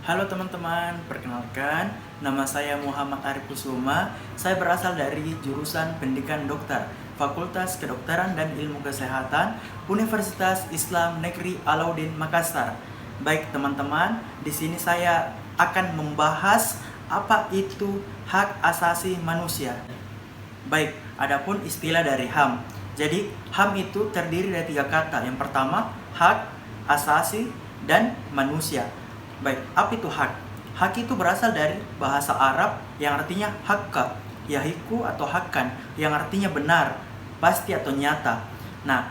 Halo teman-teman, perkenalkan nama saya Muhammad Arif Kusuma. Saya berasal dari jurusan Pendidikan Dokter, Fakultas Kedokteran dan Ilmu Kesehatan, Universitas Islam Negeri Alauddin Makassar. Baik teman-teman, di sini saya akan membahas apa itu hak asasi manusia. Baik, adapun istilah dari HAM. Jadi, HAM itu terdiri dari 3 kata. Yang pertama, hak, asasi, dan manusia. Baik, apa itu hak? Hak itu berasal dari bahasa Arab yang artinya hakka, yahiku atau hakkan, yang artinya benar, pasti atau nyata. Nah,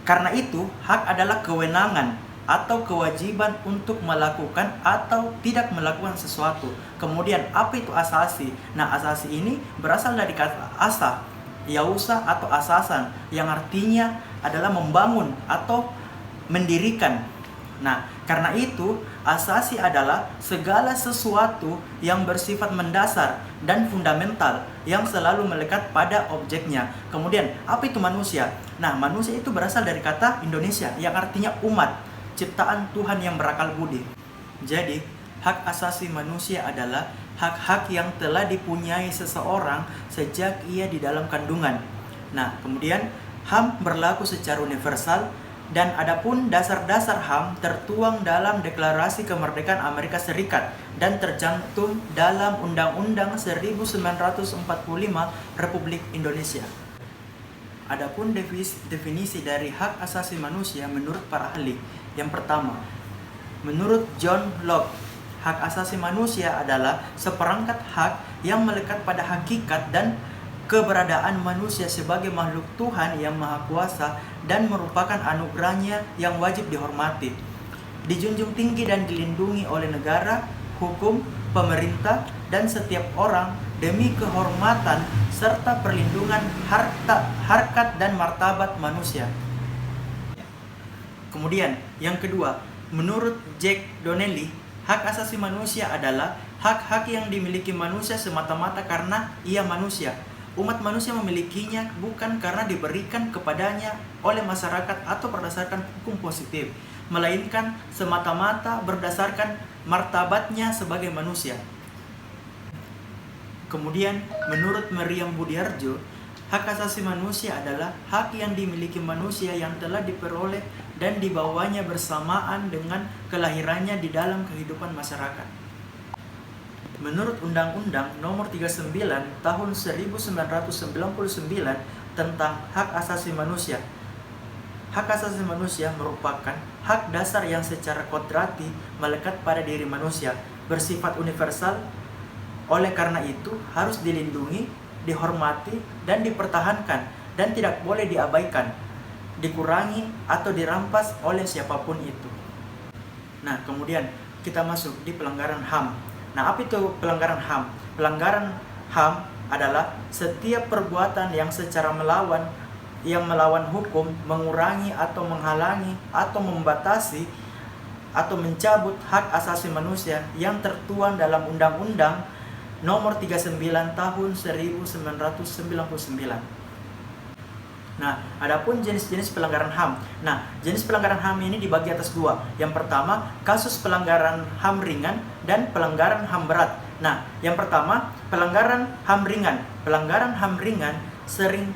karena itu hak adalah kewenangan atau kewajiban untuk melakukan atau tidak melakukan sesuatu. Kemudian, apa itu asasi? Nah, asasi ini berasal dari kata asa, yausa atau asasan, yang artinya adalah membangun atau mendirikan. Nah, karena itu, asasi adalah segala sesuatu yang bersifat mendasar dan fundamental yang selalu melekat pada objeknya. Kemudian, apa itu manusia? Nah, manusia itu berasal dari kata Indonesia yang artinya umat, ciptaan Tuhan yang berakal budi. Jadi, hak asasi manusia adalah hak-hak yang telah dipunyai seseorang sejak ia di dalam kandungan. Nah, kemudian HAM berlaku secara universal. Dan adapun dasar-dasar HAM tertuang dalam Deklarasi Kemerdekaan Amerika Serikat dan tercantum dalam Undang-Undang 1945 Republik Indonesia. Adapun definisi dari hak asasi manusia menurut para ahli. Yang pertama, menurut John Locke, hak asasi manusia adalah seperangkat hak yang melekat pada hakikat dan keberadaan manusia sebagai makhluk Tuhan yang Maha Kuasa dan merupakan anugerahnya yang wajib dihormati, dijunjung tinggi dan dilindungi oleh negara, hukum, pemerintah, dan setiap orang demi kehormatan serta perlindungan harkat dan martabat manusia. Kemudian, yang kedua, menurut Jack Donnelly, hak asasi manusia adalah hak-hak yang dimiliki manusia semata-mata karena ia manusia. Umat manusia memilikinya bukan karena diberikan kepadanya oleh masyarakat atau berdasarkan hukum positif, melainkan semata-mata berdasarkan martabatnya sebagai manusia. Kemudian, menurut Meriam Budiarjo, hak asasi manusia adalah hak yang dimiliki manusia yang telah diperoleh dan dibawanya bersamaan dengan kelahirannya di dalam kehidupan masyarakat. Menurut Undang-Undang Nomor 39 Tahun 1999 tentang Hak Asasi Manusia, hak asasi manusia merupakan hak dasar yang secara kodrati melekat pada diri manusia, bersifat universal. Oleh karena itu, harus dilindungi, dihormati, dan dipertahankan, dan tidak boleh diabaikan, dikurangi, atau dirampas oleh siapapun itu. Nah, kemudian kita masuk di pelanggaran HAM. Nah, apa itu pelanggaran HAM? Pelanggaran HAM adalah setiap perbuatan yang secara melawan hukum, mengurangi atau menghalangi atau membatasi atau mencabut hak asasi manusia yang tertuang dalam Undang-Undang Nomor 39 Tahun 1999. Nah, adapun jenis-jenis pelanggaran HAM. Nah, jenis pelanggaran HAM ini dibagi atas 2. Yang pertama, kasus pelanggaran HAM ringan dan pelanggaran HAM berat. Nah, yang pertama, pelanggaran HAM ringan. Pelanggaran HAM ringan sering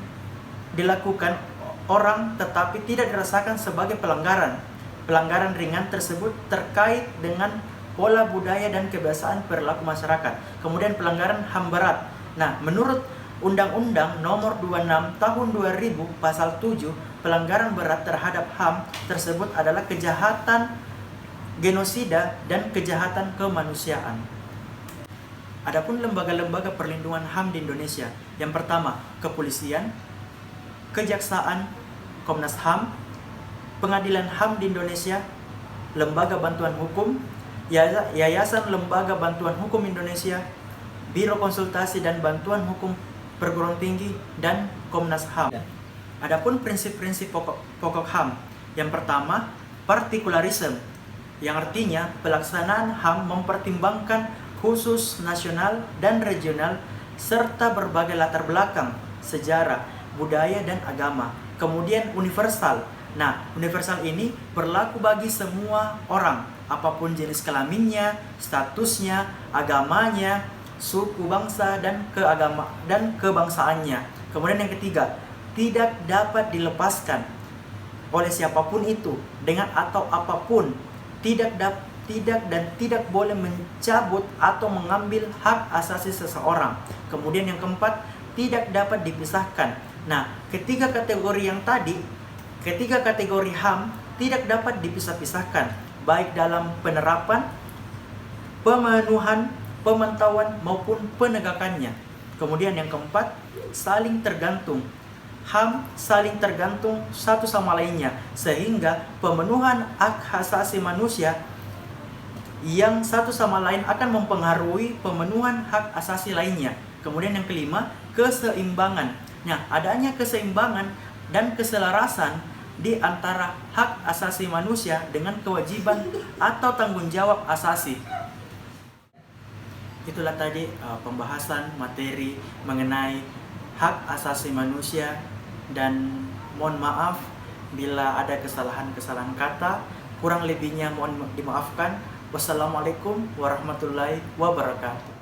dilakukan orang tetapi tidak dirasakan sebagai pelanggaran. Pelanggaran ringan tersebut terkait dengan pola budaya dan kebiasaan perilaku masyarakat. Kemudian pelanggaran HAM berat. Nah, menurut Undang-Undang Nomor 26 Tahun 2000 Pasal 7, pelanggaran berat terhadap HAM tersebut adalah kejahatan genosida dan kejahatan kemanusiaan. Adapun lembaga-lembaga perlindungan HAM di Indonesia, yang pertama, Kepolisian, Kejaksaan, Komnas HAM, Pengadilan HAM di Indonesia, Lembaga Bantuan Hukum, Yayasan Lembaga Bantuan Hukum Indonesia, Biro Konsultasi dan Bantuan Hukum Perguruan Tinggi, dan Komnas HAM. Adapun prinsip-prinsip pokok HAM. Yang pertama, partikularisme, yang artinya pelaksanaan HAM mempertimbangkan khusus nasional dan regional serta berbagai latar belakang, sejarah, budaya, dan agama. Kemudian universal. Nah, universal ini berlaku bagi semua orang apapun jenis kelaminnya, statusnya, agamanya, suku bangsa dan kebangsaannya. Kemudian yang ketiga, tidak dapat dilepaskan oleh siapapun itu dengan atau apapun, tidak boleh mencabut atau mengambil hak asasi seseorang. Kemudian yang keempat, tidak dapat dipisahkan. Nah, ketiga kategori yang tadi, ketiga kategori HAM tidak dapat dipisah-pisahkan, baik dalam penerapan, pemenuhan, pemantauan maupun penegakannya. Kemudian yang keempat, saling tergantung. HAM saling tergantung satu sama lainnya, sehingga pemenuhan hak asasi manusia yang satu sama lain akan mempengaruhi pemenuhan hak asasi lainnya. Kemudian yang kelima, keseimbangan. Nah, adanya keseimbangan dan keselarasan di antara hak asasi manusia dengan kewajiban atau tanggung jawab asasi. Itulah tadi pembahasan materi mengenai hak asasi manusia, dan mohon maaf bila ada kesalahan-kesalahan kata, kurang lebihnya mohon dimaafkan. Wassalamualaikum warahmatullahi wabarakatuh.